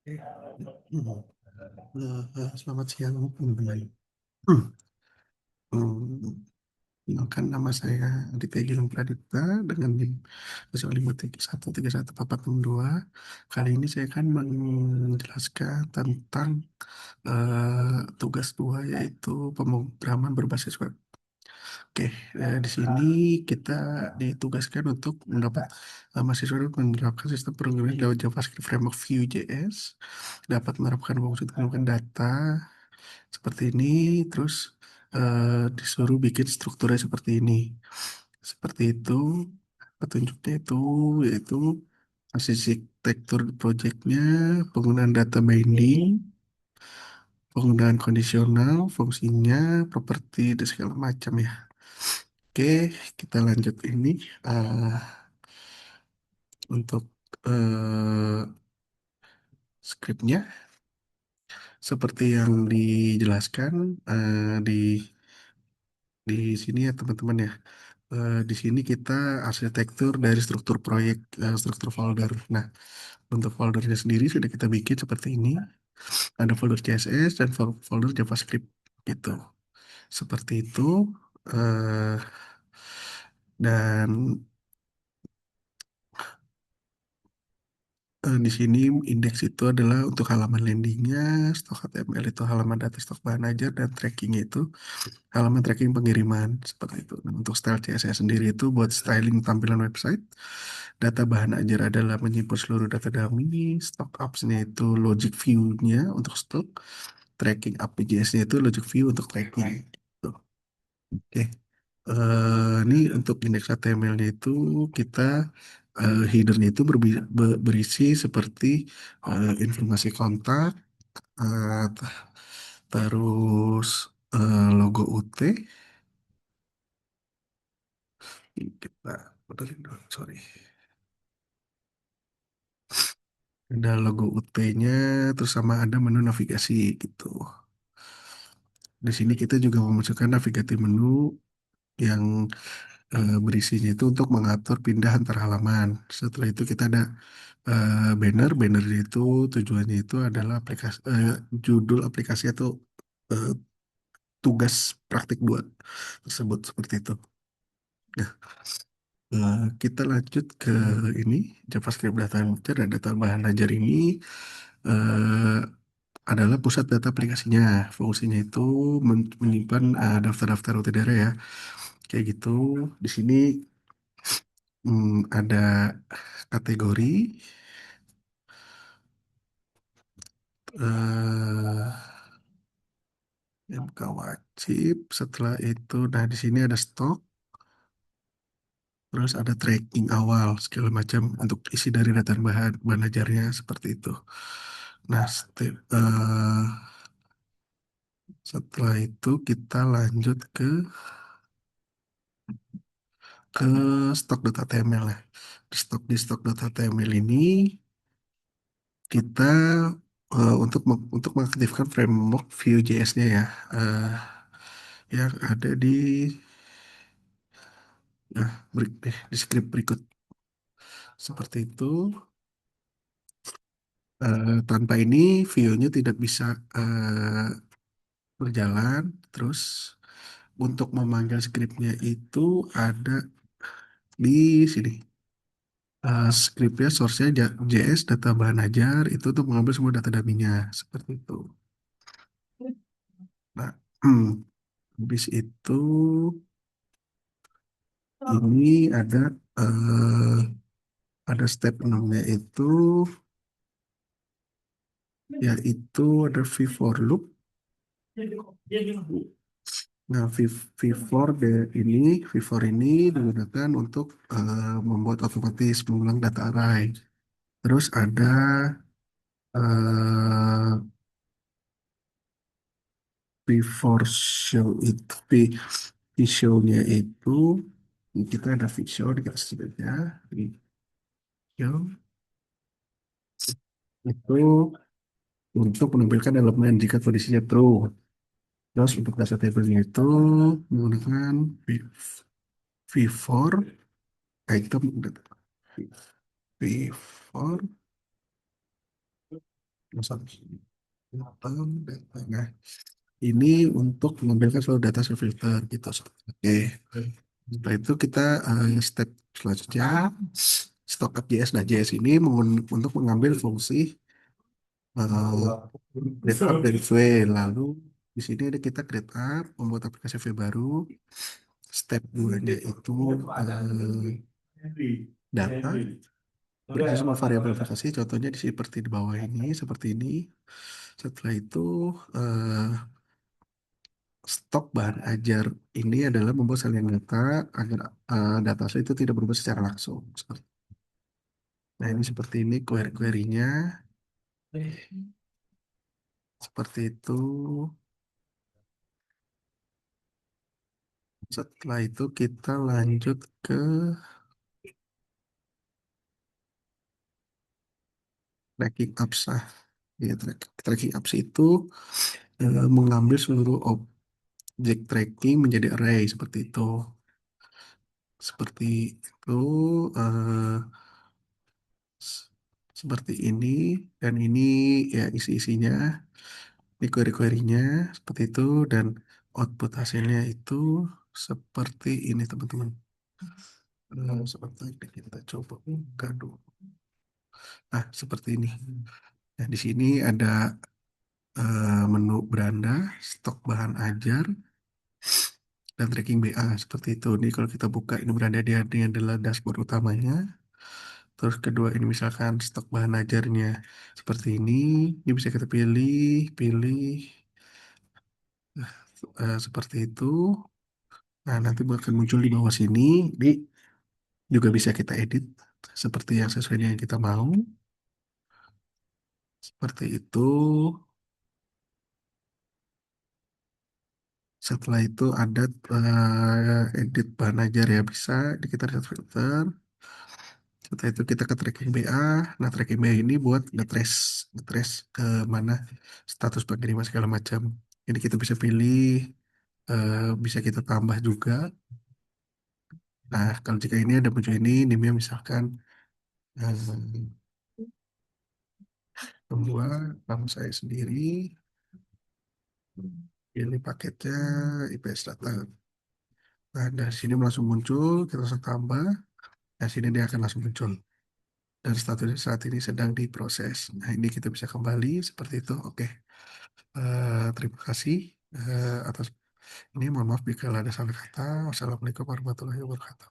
Hmm. Selamat siang, teman-teman. Hmm. Hmm. Kenalkan nama saya Aditya Gilang Pradipta dengan NIM 0531314462. Kali ini saya akan menjelaskan tentang tugas 2 yaitu pemrograman berbasis web. Oke, di sini kita ditugaskan untuk mendapat mahasiswa untuk menerapkan sistem pemrograman lewat JavaScript Framework Vue.js, dapat menerapkan fungsi pengumpulkan data seperti ini, terus disuruh bikin strukturnya seperti ini. Seperti itu, petunjuknya itu yaitu arsitektur projectnya, penggunaan data binding, penggunaan kondisional, fungsinya, properti, dan segala macam ya. Oke, kita lanjut ini eh, untuk eh, skripnya seperti yang dijelaskan di sini ya teman-teman ya. Di sini kita arsitektur dari struktur proyek, struktur folder. Nah, untuk foldernya sendiri sudah kita bikin seperti ini. Ada folder CSS dan folder JavaScript gitu. Seperti itu. eh, dan di sini indeks itu adalah untuk halaman landingnya, stok HTML itu halaman data stok bahan ajar, dan trackingnya itu halaman tracking pengiriman seperti itu. Nah, untuk style CSS sendiri itu buat styling tampilan website. Data bahan ajar adalah menyimpan seluruh data dummy. Stock apps-nya itu logic view-nya untuk stok. Tracking APJS-nya itu logic view untuk tracking. Tuh. Oke. Ini untuk indeks HTML-nya itu kita header-nya itu berisi seperti informasi kontak, eh, terus logo UT. Ini kita benerin dulu, sorry. Ada logo UT-nya, terus sama ada menu navigasi gitu. Di sini kita juga memasukkan navigasi menu yang berisinya itu untuk mengatur pindah antar halaman. Setelah itu kita ada banner. Banner itu tujuannya itu adalah judul aplikasi atau eh, tugas praktik 2 tersebut seperti itu. Nah, kita lanjut ke ini JavaScript data manager. Dan data bahan ajar ini eh, adalah pusat data aplikasinya. Fungsinya itu menyimpan daftar-daftar utilitas ya. Kayak gitu. Di sini ada kategori eh MK wajib. Setelah itu, nah di sini ada stok, terus ada tracking awal segala macam untuk isi dari data bahan bahan ajarnya seperti itu. Nah, setelah itu kita lanjut ke stok.html ya. Di stok.html ini kita untuk mengaktifkan framework Vue.js-nya ya, eh, yang ada di di script berikut seperti itu. Tanpa ini Vue-nya tidak bisa berjalan. Terus untuk memanggil scriptnya itu ada di sini. Scriptnya source-nya JS data bahan ajar itu untuk mengambil semua data dummy-nya seperti itu. Nah, habis itu ini eh, ada step 6-nya itu yaitu ada V for loop. Nah, V for ini digunakan untuk membuat otomatis mengulang data array. Terus ada eh, V for show itu V show-nya itu kita ada V show di atas saja. V show itu untuk menampilkan elemen jika kondisinya true. Terus untuk data table-nya itu menggunakan V for item V for Data. Nah, ini untuk mengambilkan seluruh data hasil filter gitu. Oke. Setelah itu kita step selanjutnya stock up JS. Nah, JS ini untuk mengambil fungsi create up dari V. Lalu di sini ada kita create up, membuat aplikasi V baru. Step 2-nya itu data. Berisi semua variabel aplikasi. Contohnya di seperti di bawah ini, seperti ini. Setelah itu stok bahan ajar ini adalah membuat salinan data agar data itu tidak berubah secara langsung. Nah, ini seperti ini query-querynya. Seperti itu. Setelah itu kita lanjut ke tracking apps. Nah, ya, tracking apps itu mengambil seluruh objek tracking menjadi array seperti itu. Seperti itu. eh, s- Seperti ini. Dan ini ya isi-isinya. Ini query-querynya seperti itu. Dan output hasilnya itu seperti ini teman-teman. Seperti ini kita coba buka dulu. Nah, seperti ini. Nah, di sini ada menu beranda, stok bahan ajar, dan tracking BA seperti itu. Ini kalau kita buka ini beranda dia ini adalah dashboard utamanya. Terus kedua ini misalkan stok bahan ajarnya seperti ini. Ini bisa kita pilih, pilih seperti itu. Nah, nanti akan muncul di bawah sini. Ini juga bisa kita edit seperti yang sesuai dengan yang kita mau. Seperti itu. Setelah itu ada edit bahan ajar ya bisa di kita lihat filter. Setelah itu kita ke tracking BA. Nah, tracking BA ini buat ngetrace ke mana status pengiriman segala macam. Jadi kita bisa pilih, bisa kita tambah juga. Nah, kalau jika ini ada muncul ini, NIM-nya misalkan eh, membuat nama saya sendiri, pilih paketnya IPS data. Nah, dari sini langsung muncul, kita langsung tambah. Nah, sini dia akan langsung muncul. Dan statusnya saat ini sedang diproses. Nah, ini kita bisa kembali seperti itu. Oke. Terima kasih atas ini. Mohon maaf jika ada salah kata. Wassalamualaikum warahmatullahi wabarakatuh.